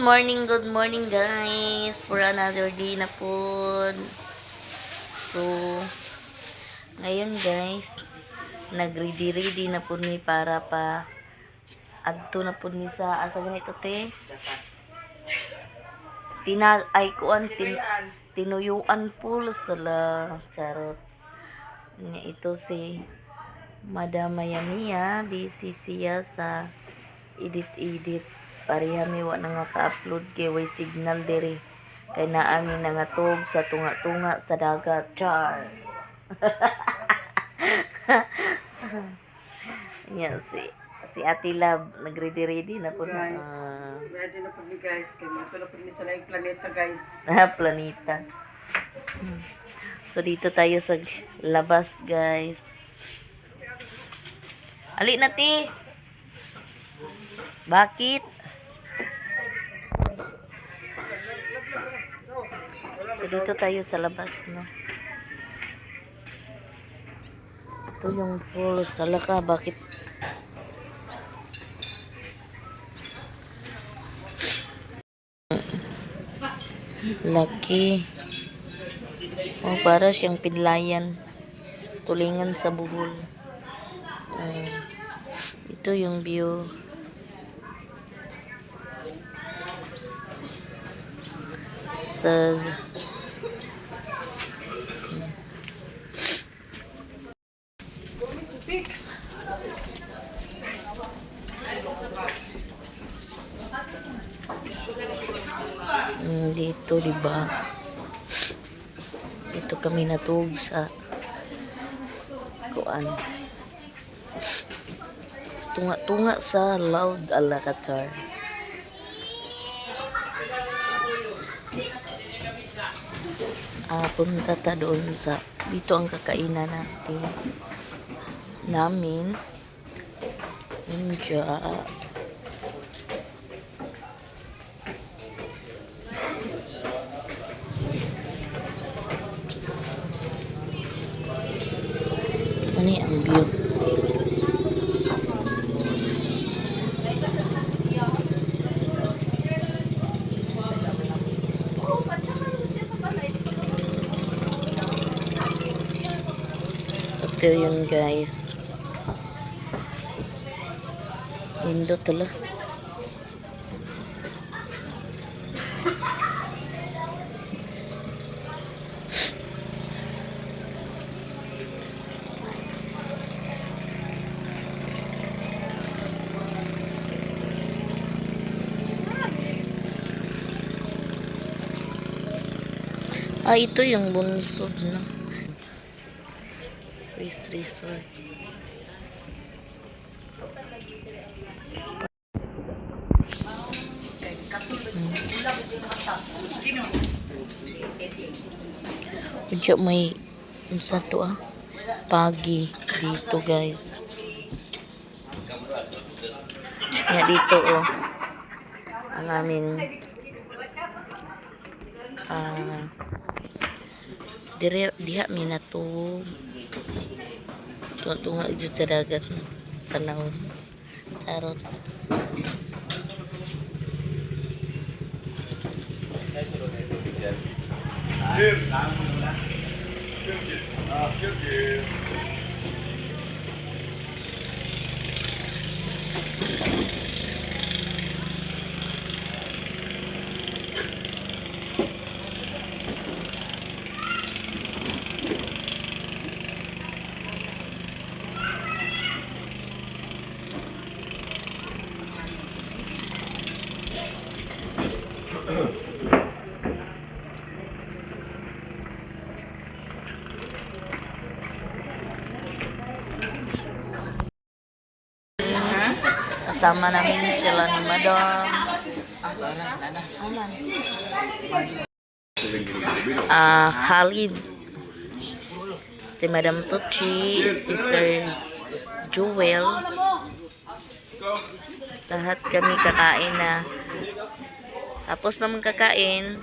good morning guys. For another day na po. So, ngayon guys, nag-ready na po ni para pa adto na po ni sa asa ganito te. Tinuyuan po sala charot. Ito si Madam Mayania, busy siya sa edit parihami wa na nga ka-upload kay way signal diri kay naami nangatog sa tunga-tunga sa dagat char. Yan si Ate Love nagready na po guys. Ready na po ni guys. Kaya ito na po ni sa laing planeta guys. Planeta. So dito tayo sa labas guys. Ali na ti. Bakit? So dito tayo sa labas no. Ito yung pool sa laka. Bakit? Laki. Oh, para siyang pinlayan. Tulingan sa buhol. Ito yung view. Sa dito diba ito kami natug sa kuan tunga sa Loud Alcazar. Punta ta doon sa dito ang kakainan namin India. Ano ang view? Ito yun guys. Nindot tala. Ito yung bunsod na resort. Medyo may sa to pagi dito guys. Dito ang aming diha minato tunga jud sa dagat sa naon charot. Kasama namin sila ni Madam Khalid, si Madam Tucci, si Sir Joel. Lahat kami kakain na. Tapos naman kakain,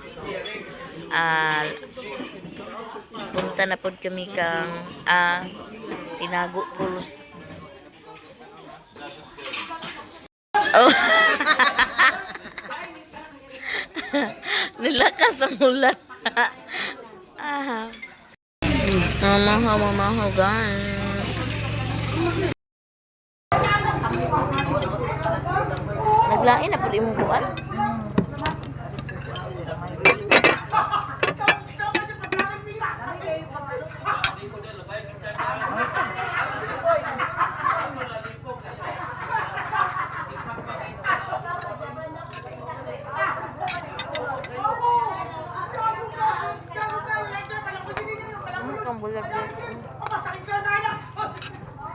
punta na po kami kang Tinago Pools. Oh. Nilakas ang ulan. Ah. Mamahaw, guys. Naglain na pud imong kuan. Ang bulag-bulag.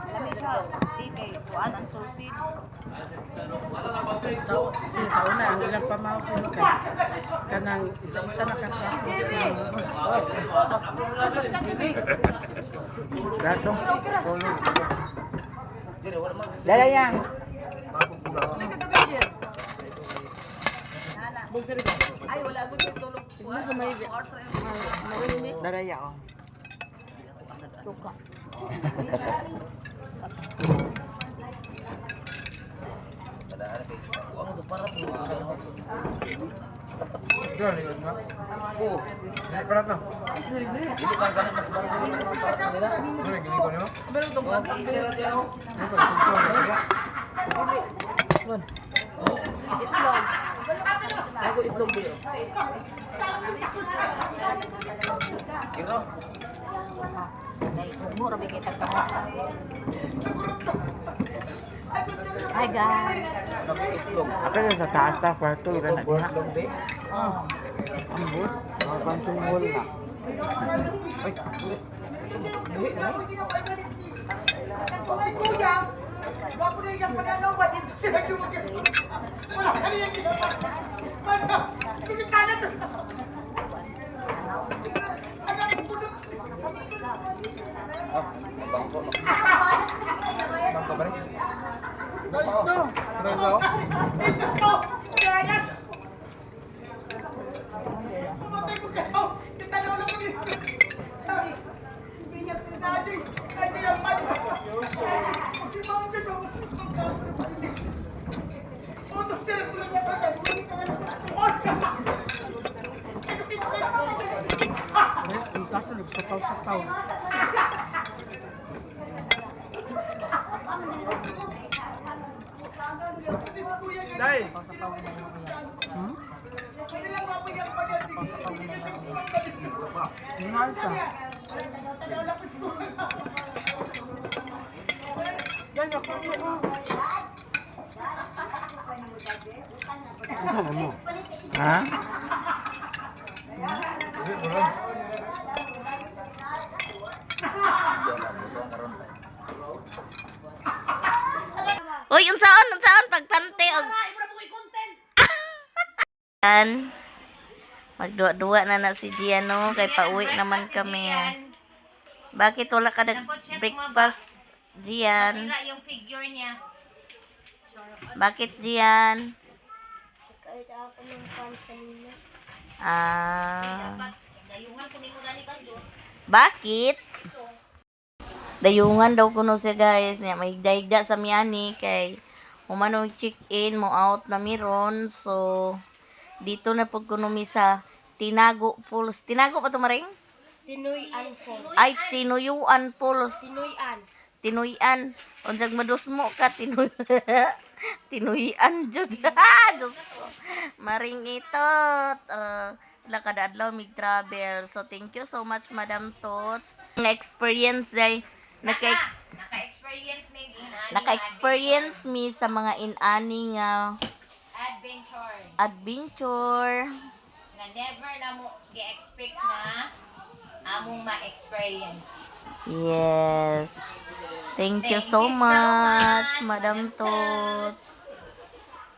Lami siya, TV, kuan ang sultid. Sa una, ang ilang pamawsin ka. Kanang isa-isa nakaklase. Gato. Dala yang. Dala yang. Suka. Ako itlog dito. Dahil mura bigay tagkamot. Hi guys. Apa yang sa taas ta kwarto ka na diha. Oh. Ambot. Mga pansungol na. Kaso nagsapaw-sapaw. Dai. Nasa. Ano mo? Ha? Uy, unsaon pagpante og Yan. Magduwa-duwa na si Giano kay pauwi naman kami. Bakit wala ka breakfast, Gian? Masira yung figure niya. Bakit, Gian? Ah, Dayungan ko ni mo dali kang Diyos. bakit? Dayungan daw kuno siya guys. Niya, may higda sa miyani kay umano check-in mo out na miron. So, dito na po kuno mi sa Tinago Pools. Tinago pa to maring? Tinuyan po. Ay, Tinuyuan Pools. Tinuyan. Tinuyan. Unsag madusmo ka, tinuyan jud. Diyos ko. Maring itot. Lakad adlaw mig travel. So thank you so much Madam Tots. Experience day. Naka-experience me in Naka-experience mi sa mga inani nga adventure. nga never na mo gi-expect na among ma-experience. Yes. Thank you so much Madam Tots.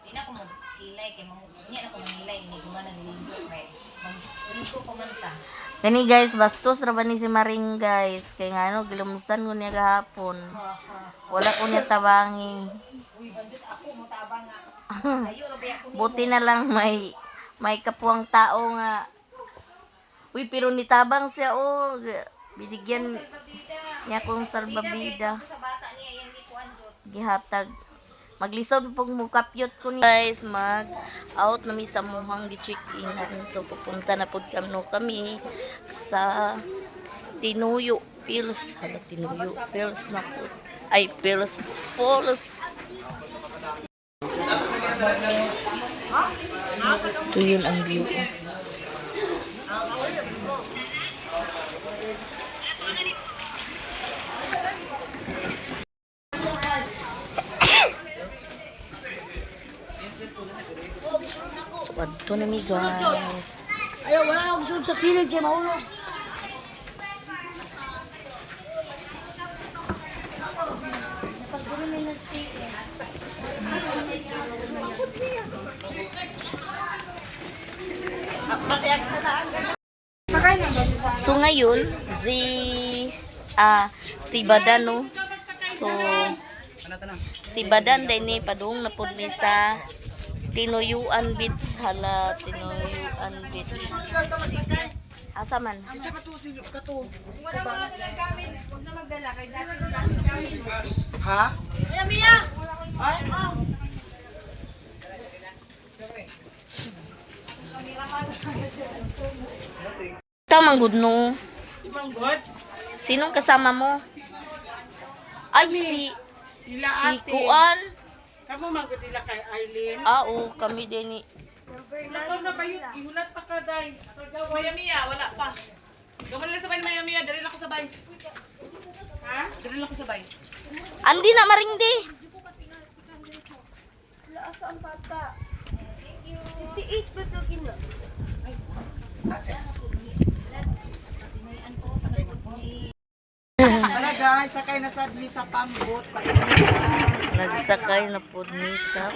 Di na ko mag-hilay kay niya na ko mahilay ni guma naglinggo kay mag-ulto ko man ta. Kani guys, bastos ra ba ni si Maring guys. Kay nga ano, gilumstan ko niya gahapon. Wala ko niya tabangi. Uy, budget ako mo tabang nga. Ayo ra ba ako nimo. Buti na lang may kapuang tao nga. Uy, pero nitabang siya oh. Binigyan Salbabida. niya kong salbabida. Sa bata niya yan ni kuan jud. Gihatag. Maglisod pong mukapyot ko ni guys, mag out na mi sa muhang di check inan. So pupunta na pud kami sa Tinuyo Pills. Hala, Tinuyo Pills na po. Ay, Pills Falls. Ito yun ang view. So, adto na mi guys. Ayaw, wala akong sunod sa pilig kaya mahulog. So ngayon, si Badan no. So si Badan din ni padung na pud mi sa Tinuyuan Beach. Hala, Tinuyuan Beach. Asa man? Ha? Tamang good no. Ibang god? Sinong kasama mo? Ay, Ila si ate. Kuan. Kamu magdila kay Eileen. Oo, kami din ni. Nakaw na ba yun? Ihulat pa ka, day. Maya Mia, wala pa. Gaman lang sabay Maya Mia, dari lang ko sabay. Ha? Dari lang ko sabay. Andi na maringdi. Tiit ba ito kina? Wala guys, sakay na sa sa pambot. Nagsakay na pud mi sa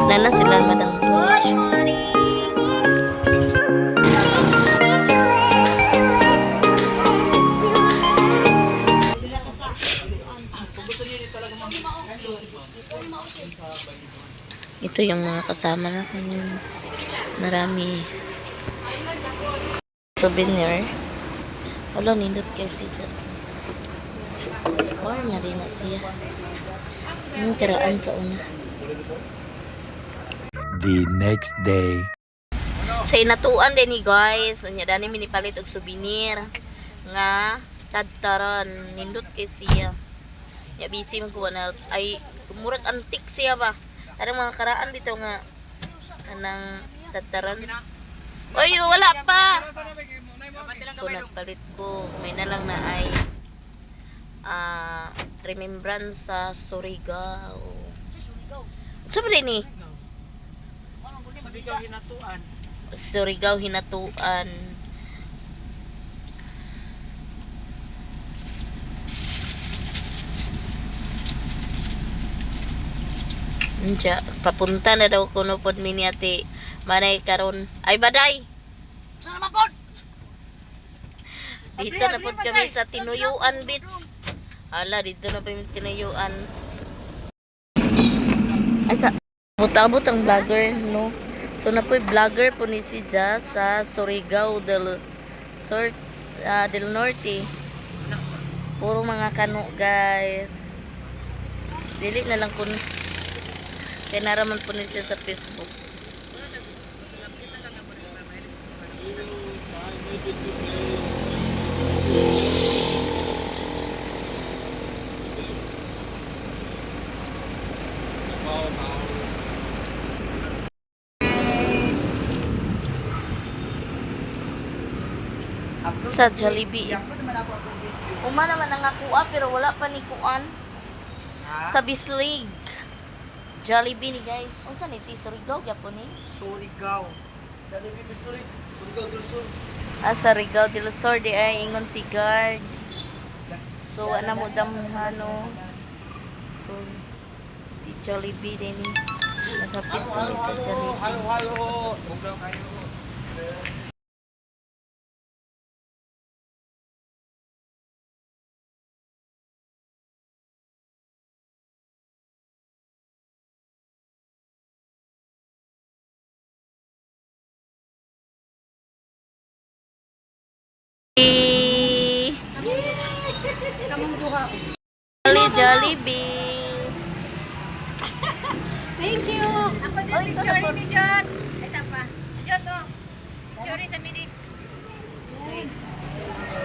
Nana sila Madam Coach. Ito yung mga kasama natin. Marami. Souvenir. Wala, nindot kasi dyan. Or na rin na siya. Yung karaan sa una. The next day. Sa inatuan din ni guys. Anya dani minipalit og souvenir. Nga tadtaran. Nindot kay siya. Ya busy man ko na ay murag antik siya ba. Tarang mga karaan dito nga anang tadtaran. Oy, wala pa. So nagpalit ko. May na lang na ay remembrance sa Surigao. Sabi rin ni? Surigao hinatuan. Surigao hinatuan. Nja, papunta na daw kuno pod mi ni ate Manay karon. Ay baday. Saan naman po? Dito na pod kami sa Tinuyuan Beach. Hala, dito na pa yung Tinuyuan. Asa abot ang vlogger, no? So na po'y vlogger po ni si Ja sa Surigao del Norte. Puro mga kano, guys. Dili na lang po ni. Kaya naraman po ni siya sa Facebook. Sa Jollibee. Uma naman ang nakuha pero wala pa ni kuan. Sa Bislig. Jollibee ni guys. Unsa ni ti Surigao gyapon ni? Surigao. Jollibee Missouri. Surigao del Sur. Sa Surigao del Sur di ay ingon si guard. So ana mo damhano. So si Jollibee din ni. Nakapit kami sa Jollibee. Halo. Bugaw kayo. Jollibee. Thank you. Ako din picture ni John. Ay, saan pa? John, to. Picture sa midi. Wait.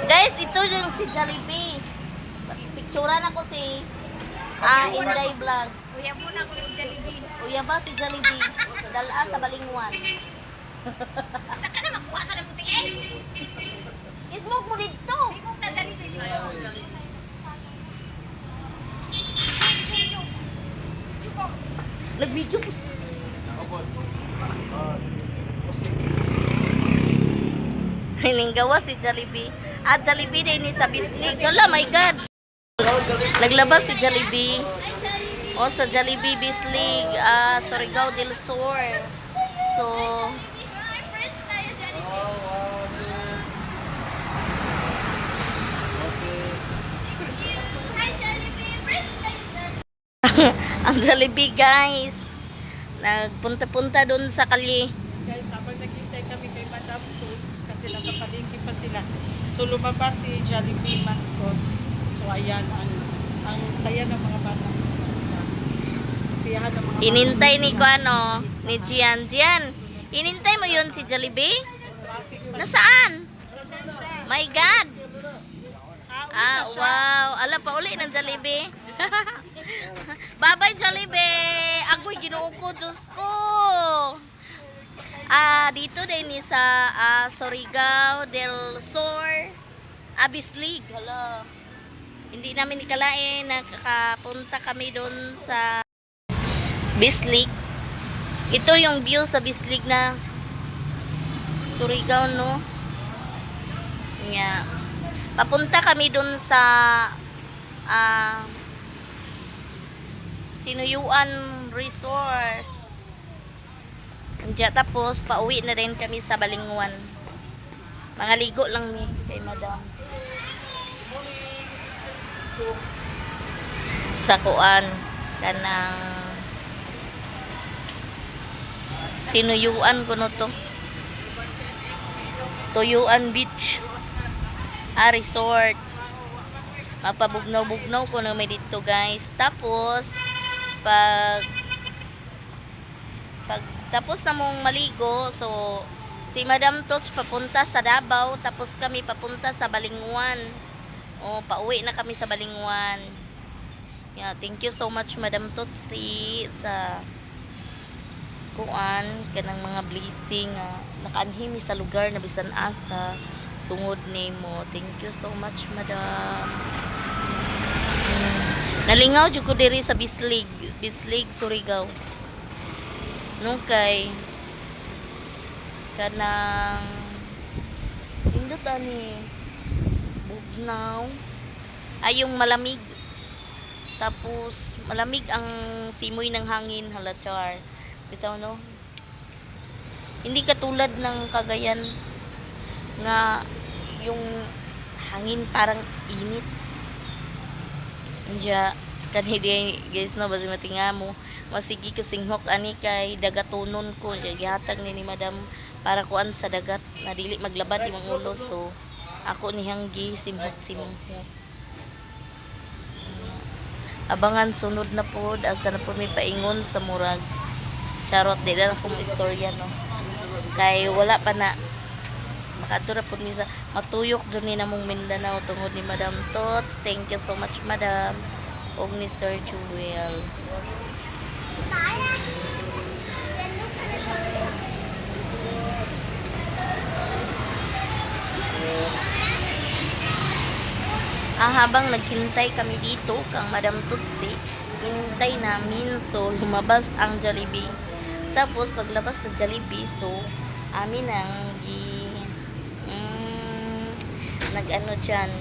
Guys, ito yung si Jollibee. Picturean ako si Inday Vlog. Kuya muna ako sa Jollibee. Uya ba si Jollibee? Dala sa Balingwan. Taka na, makuha sa nabuti eh. Ismoke mo dito. Sibog na Jollibee. Nag-video po. Hininggawa si Jollibee. At Jollibee din ni sa Bislig. Wala, my God. Naglabas si Jollibee. O sa Jollibee Bislig. Surigao del Sur. So, ang Jollibee guys. Nagpunta-punta doon sa Kali. Guys, habang naghintay kami kay Madam Toots kasi nasa palengke pa sila. So lumabas si Jollibee mascot. So ayan ang saya ng mga bata. Siyahan ng mga Inintay ni ko ano, ni Jian. Jian, inintay mo yun si Jollibee? Nasaan? My God. Wow. Ala pa uli ng Jollibee. Bye-bye Jollibee. Ako'y Ginoo ko, Diyos ko. Dito din ni sa Surigao del Sur, Bislig. Hala. Hindi namin ikalain nakakapunta kami doon sa Bislig. Ito yung view sa Bislig na Surigao, no? Yeah. Papunta kami doon sa Tinuyuan Resort. Andiya, tapos pauwi na rin kami sa Balingwan. Mga ligo lang ni kay madam. Sa kuan kanang tinuyuan ko no to. Tuyuan Beach. Resort. Mapabugnaw-bugnaw ko na may dito guys. Tapos pag tapos na mong maligo, so si Madam Tots papunta sa Davao, tapos kami papunta sa Balingwan. O pauwi na kami sa Balingwan. Yeah, thank you so much Madam Tots sa kuan kanang mga blessing nakaanhimi sa lugar na bisan asa tungod nimo. Thank you so much Madam. Nalingaw jud ko diri sa Bislig, Surigao. Nung kay kanang indot ani bugnaw ay yung malamig, tapos malamig ang simoy ng hangin halachar bitaw no, hindi katulad ng Cagayan nga yung hangin parang init. Diya kanhi guys no, basi matinga mo masigi ko singhok ani kay dagatunon ko gihatag ni Madam para kuan sa dagat na dili maglabad imong ulo, so ako ni hanggi simhok. Abangan sunod na pod asa na po may paingon sa murag charot di na ako mo istorya no, kay wala pa na makatura po mi sa matuyok dun ni namong Mindanao tungod ni Madam Tots. Thank you so much Madam og ni Sir Jewel. Habang naghintay kami dito kang Madam Tutsi, hintay namin, so lumabas ang Jollibee. Tapos paglabas sa Jollibee, so amin ang nag-ano dyan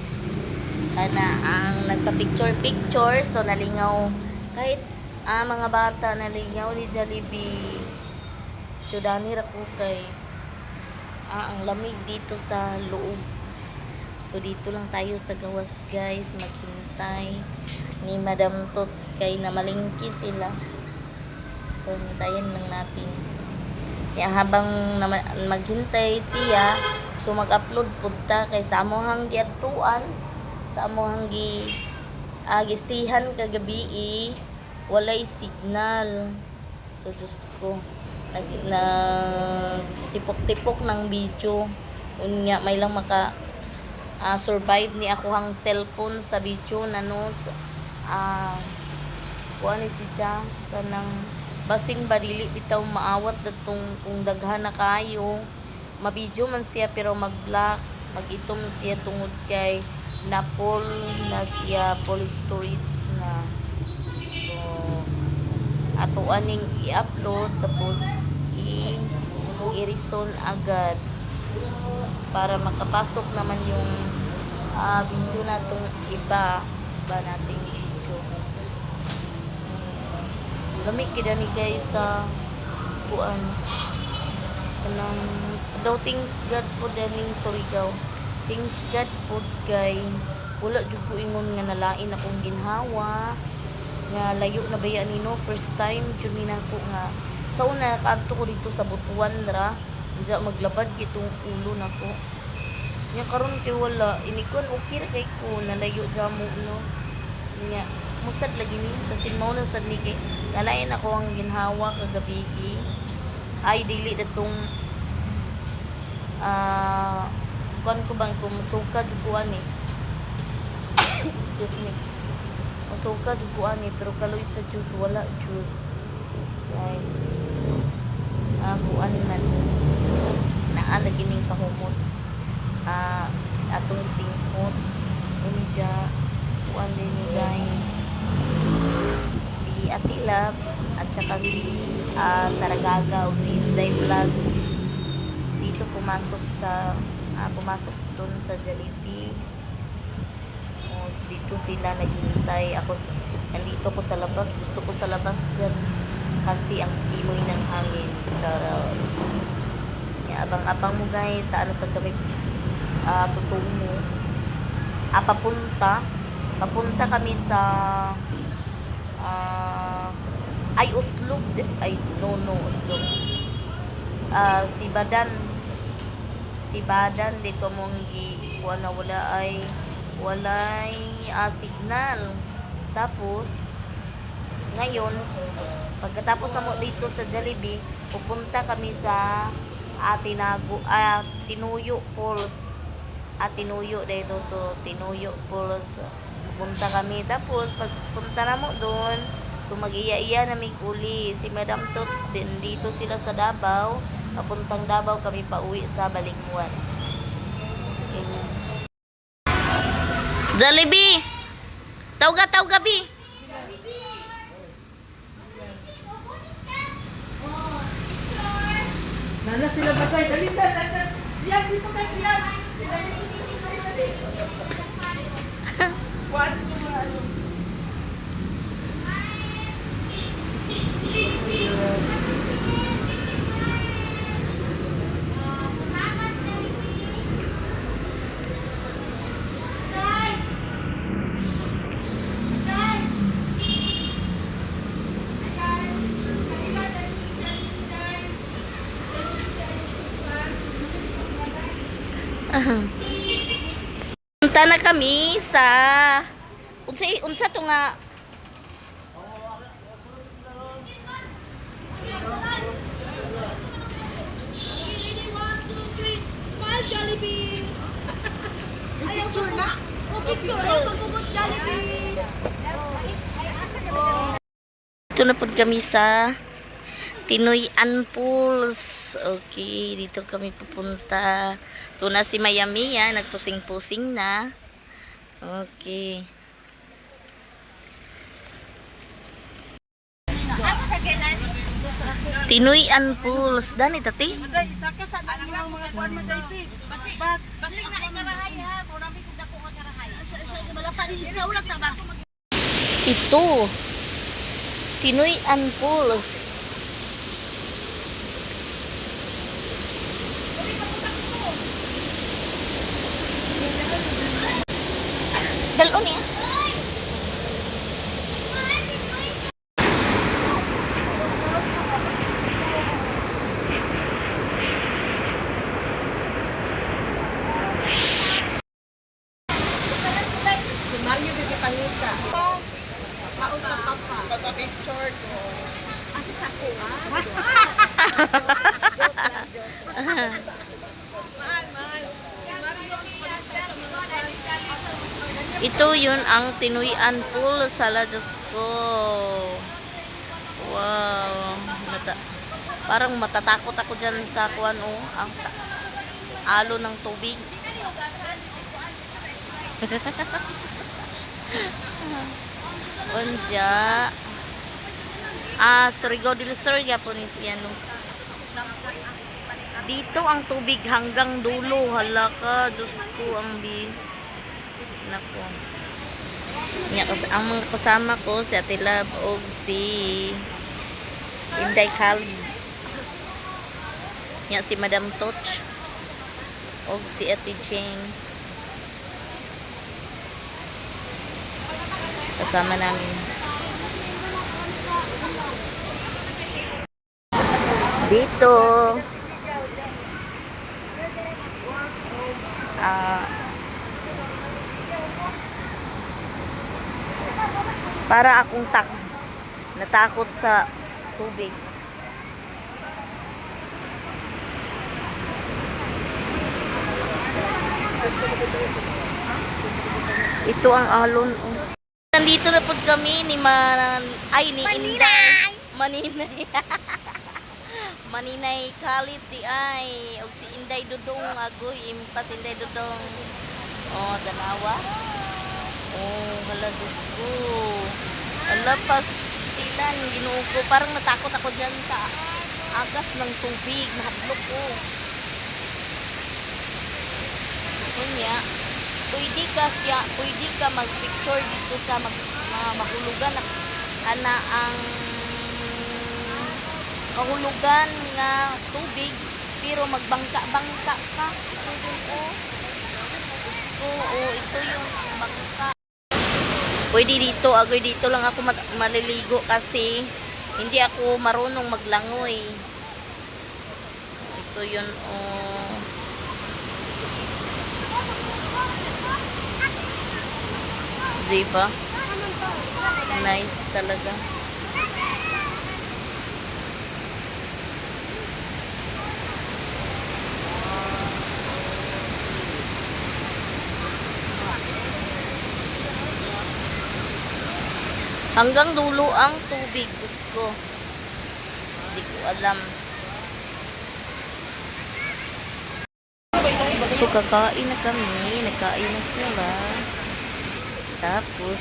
ang nagpa-picture, so nalingaw kahit mga bata nalingaw ni Jollibee. So dani ra ko kay ang lamig dito sa loob. So dito lang tayo sa gawas guys, maghintay ni Madam Tots kay namalingki sila. So hintayin lang natin. Kaya habang maghintay siya, so mag-upload pud ta kay sa amohang giatuan, sa amohang gistihan kagabi walay signal. So Diyos ko, tipok-tipok ng video. Unya may lang maka survive ni ako hang cellphone sa video na no. Kuan ni siya kanang basing badili bitaw maawat datong kung daghan na kayo mabidyo man siya pero mag-black mag-itom siya tungod kay napol na siya polystyrene na. So ato aning i-upload tapos i-reson agad para makapasok naman yung video natong iba nating video. Lamig kida ni guys sa kuan kanang daw things God po daning Surigao. Things God po kay wala jud ko ingon nga nalain akong ginhawa nga layo na baya nino, first time jud ni nako nga sa una kadto ko dito sa Butuan ra diya maglabad gitong ulo nako nya karon kay wala inikon okay ra kay ko nalayo jamo no nya musad lagi ni kasi mao na sad ni kay nalain ako ang ginhawa kagabi ay dili datong kuan ko bang kumusuka jud ko ani excuse me musuka jud ko ani pero kaloy sa juice wala jud ay kuan man naa lagi ning pahumot atong singkot unja kuan din ni guys si Atilab at saka si Saragaga o si Inday Vlog dito pumasok dun sa Jollibee. Dito sila naghintay ako nandito ko sa labas, gusto ko sa labas dyan kasi ang simoy ng hangin. Charot. Abang-abang mo guys sa ano sa kami tutungo. Papunta kami sa Uslub. No, Uslub. Sibadan dito mong walay signal. Tapos ngayon pagkatapos mo dito sa Jollibee, pupunta kami sa Tinuyo Falls. Tinuyo dito to Tinuyo Falls. Pupunta kami, tapos pagpunta na mo doon, so mag-iya-iya na may uli si Madam Tots din, dito sila sa Davao. Papuntang Davao kami pauwi sa Balinghuan. Jollibee! Tawga bi! Nana sila batay. Dalita. Siyan, dito ka siyan. Kuwan ko mga ano. Punta na kami sa unsa to nga Smile, Jollibee! Ayaw picture na? Picture na, pagbugot Jollibee! Ito na po kami sa Tinuyan Falls. Okay, dito kami pupunta. Ito na si Mayamiya, nagpusing-pusing na. Okay. Tinuyan Falls. Dani, tati? Isa ka sa mga kuwan mo daypi. Basi na ikarahay ha. Murami kung dako nga karahay. Malapa din isla ulat sa ba? Ito. Tinuyan Falls. Dalon niya. Si Mario bigay pangita. Kaon ka papa. Pagpa-picture ko. Asa sa ko ha? Ito yun ang Tinuyan Pool. Sala, Diyos ko. Wow. Parang matatakot ako dyan sa kuwan, ang alo ng tubig. Unja. Surigao del Sur po ni siya, no. Dito ang tubig hanggang dulo. Hala ka, Diyos ko, ang nako. Ang mga kasama ko si Ate Love o si Inday Khalid. Si Madam Toch o si Ate Jane. Kasama namin. Dito para akong natakot sa tubig. Ito ang alon. Nandito na po kami ni Inday. Maninay. Maninay Khalid di ay. O si Inday Dudong. Agoy, impas Inday Dudong. Oh, dalawa. Oh, hala, Diyos ko. Hala, pastilan, Ginoo ko. Parang natakot ako dyan sa agas ng tubig. Nahadlok ko. Kunya, pwede ka mag-picture dito sa mga mahulugan na ang kahulugan nga tubig pero magbangka-bangka ka. Oo, ito yung bangka. Pwede dito, agoy dito lang ako maliligo kasi hindi ako marunong maglangoy. Ito yun, oh. Diba? Nice talaga. Hanggang dulo ang tubig, gusto. Hindi ko alam. So, kakain na kami. Nagkain na sila. Tapos,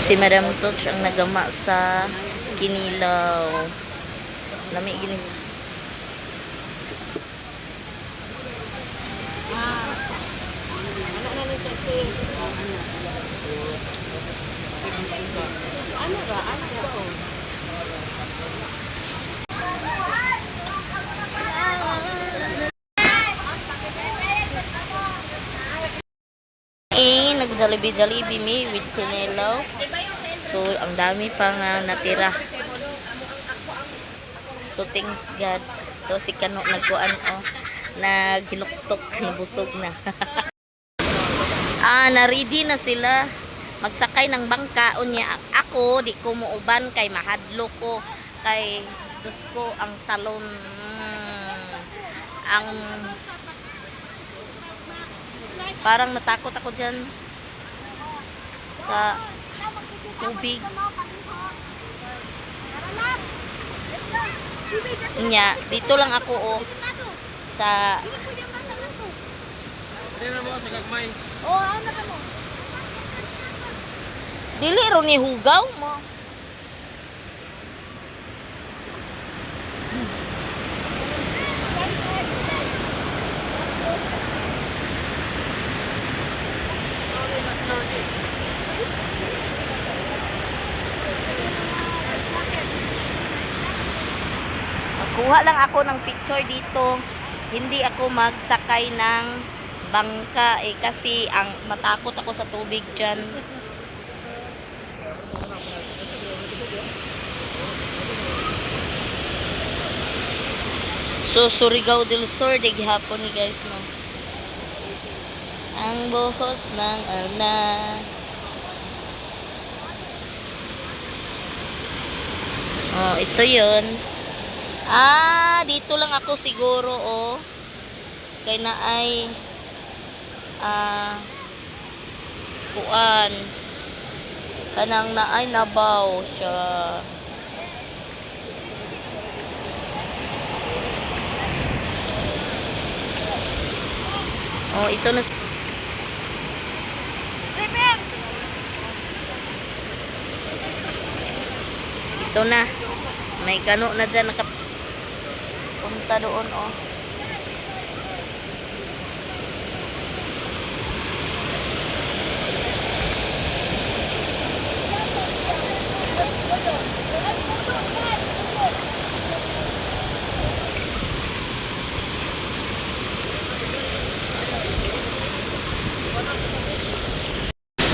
si Madam Toch ang nagama sa kinilaw. Lami ginis. Nagdalibi-dalibi mi with kinilaw. So, ang dami pang natira. So, thanks God. So, si Kano nagkuan, oh, naghinuktok, nabusog na. Na-ready na sila. Magsakay ng bangka. Unya, ako, di ko muuban kay mahadlo ko. Kay, Diyos ko, ang talon. Parang natakot ako dyan sa tubig. Nya, dito lang ako, oh, sa dili ro ni hugaw mo. Kuha lang ako ng picture dito. Hindi ako magsakay ng bangka kasi ang matakot ako sa tubig dyan. So, Surigao del Sur, de gihapon ni guys, no? Ang buhos ng arna. Oh, ito yun. Dito lang ako siguro, oh. Kay na ay kuan. Kanang na ay nabaw siya. Oh, ito na. Ito na. May Kano na dyan punta doon, oh.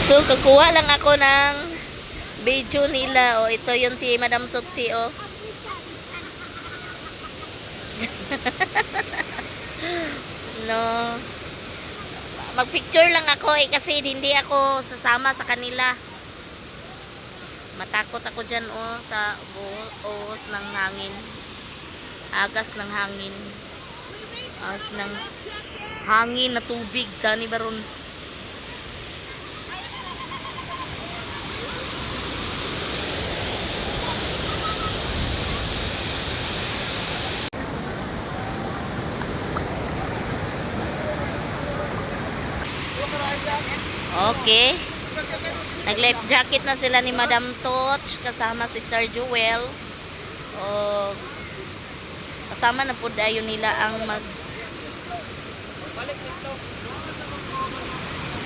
So, kakuha lang ako ng video nila, oh. Ito yun si Madam Tutsi, oh. No. Magpicture lang ako kasi hindi ako sasama sa kanila. Matakot ako dyan, oh, sa buhos ng hangin. Agas ng hangin. Agas ng hangin na tubig. Sani baron. Okay. Nag-life jacket na sila ni Madam Toch kasama si Sir Joel. O kasama na po dayon nila ang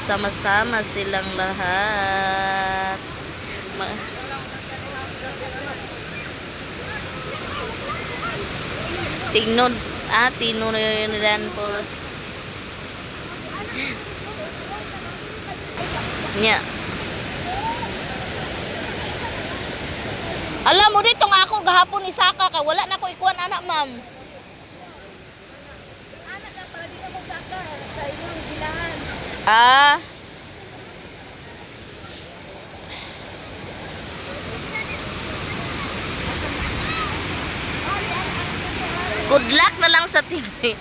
sama-sama silang lahat. Tinod, Tinuran Falls. Nya. Alam mo dito nga ako gahapon ni Saka ka wala na ko ikuan anak ma'am. Anak na pala dito mo saka sa inyong bilahan. Ah. Good luck na lang sa Tinoy.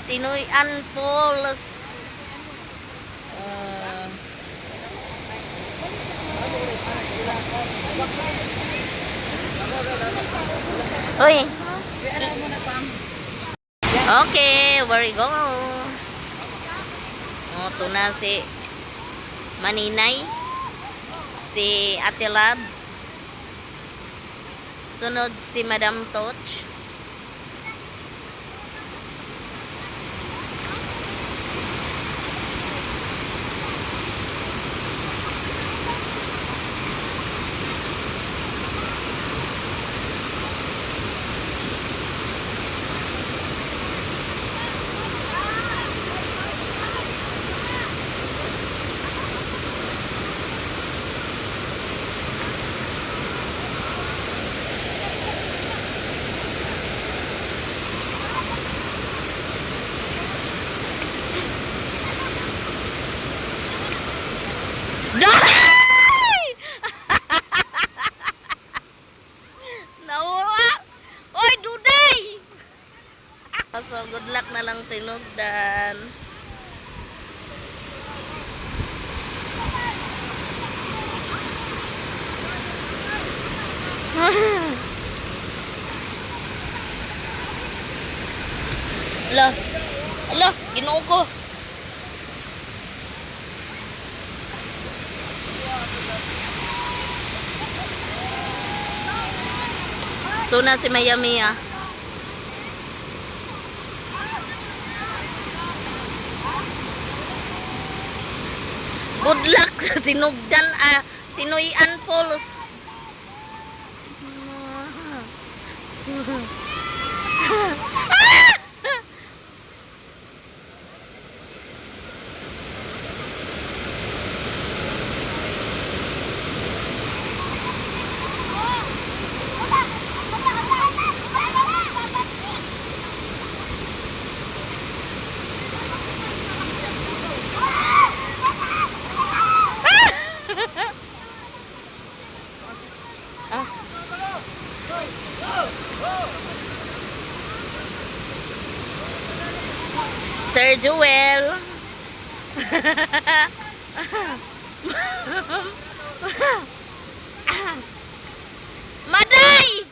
Tinoyan Falls. Uy. Okay, where we go? Oh, ito na si Maninay. Si Ate Lab. Sunod si Madam Toch. Day! Nawa! Oy, Duday! So, good luck na lang tinugdan. Ala, ginoo ko. Ito na si Miami ah. Good luck sa tinugdan Tinoyan Falls. Sir Joel. Maday!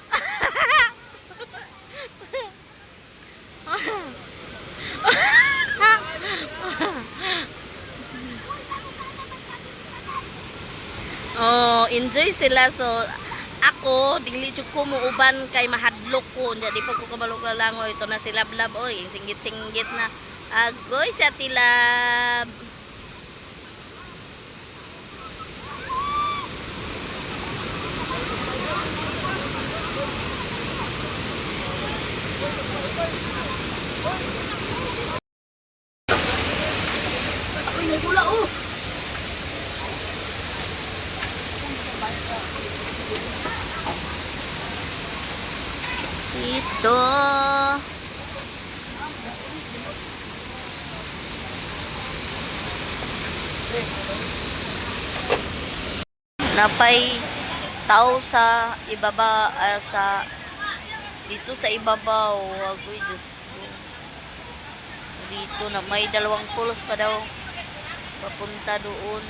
Oh, enjoy sila. So, ako, dili jud ko muuban kay mahadlok ko. Di pa ko kabalo ka lang. Ito na si Lablab. Oy, singgit-singgit na. Agoy sa Tilab. Ito. Napay tao sa ibaba sa dito sa ibabaw. Agoy, Diyos ko. Dito na may dalawang pulos pa daw papunta doon.